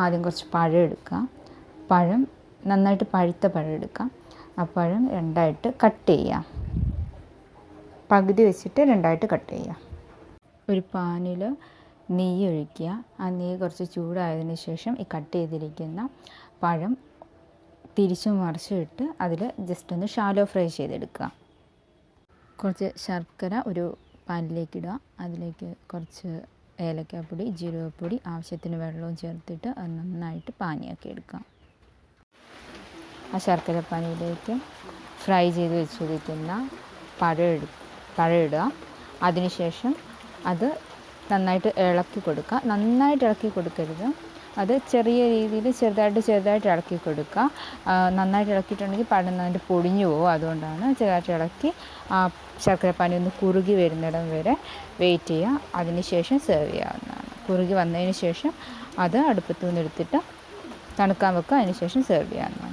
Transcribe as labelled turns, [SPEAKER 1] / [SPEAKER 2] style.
[SPEAKER 1] ആദ്യം കുറച്ച് പഴം എടുക്കുക. പഴം നന്നായിട്ട് പഴുത്ത പഴം എടുക്കാം. ആ പഴം രണ്ടായിട്ട് കട്ട് ചെയ്യാം. പകുതി വെച്ചിട്ട് രണ്ടായിട്ട് കട്ട് ചെയ്യാം. ഒരു പാനിൽ നെയ്യ് ഒഴിക്കുക. ആ നെയ്യ് കുറച്ച് ചൂടായതിന് ശേഷം ഈ കട്ട് ചെയ്തിരിക്കുന്ന പഴം തിരിച്ചും മറിച്ചും ഇട്ട് അതിൽ ജസ്റ്റ് ഒന്ന് ഷാലോ ഫ്രൈ ചെയ്തെടുക്കുക. കുറച്ച് ശർക്കര ഒരു പാനിലേക്ക് ഇടുക. അതിലേക്ക് കുറച്ച് ഏലക്കാപ്പൊടി, ജീരകപ്പൊടി, ആവശ്യത്തിന് വെള്ളവും ചേർത്തിട്ട് അത് നന്നായിട്ട് പാനിയാക്കി എടുക്കാം. ആ ശർക്കര പാനിയിലേക്ക് ഫ്രൈ ചെയ്ത് വെച്ചിരിക്കുന്ന പഴം ഇടുക. അതിനുശേഷം അത് നന്നായിട്ട് ഇളക്കി കൊടുക്കുക. നന്നായിട്ട് ഇളക്കി കൊടുക്കരുത്. അത് ചെറിയ രീതിയിൽ ചെറുതായിട്ട് ഇളക്കി കൊടുക്കുക. നന്നായിട്ട് ഇളക്കിയിട്ടുണ്ടെങ്കിൽ പഴം നന്നായിട്ട് പൊടിഞ്ഞു പോകും. അതുകൊണ്ടാണ് ചെറുതായിട്ട് ഇളക്കി ആ ശർക്കരപ്പാനി ഒന്ന് കുറുകി വരുന്നിടം വരെ വെയിറ്റ് ചെയ്യുക. അതിന് ശേഷം സെർവ് ചെയ്യാവുന്നതാണ്. കുറുകി വന്നതിന് ശേഷം അത് അടുപ്പത്തു നിന്ന് എടുത്തിട്ട് തണുക്കാൻ വെക്കുക. അതിന് ശേഷം സെർവ് ചെയ്യാവുന്നതാണ്.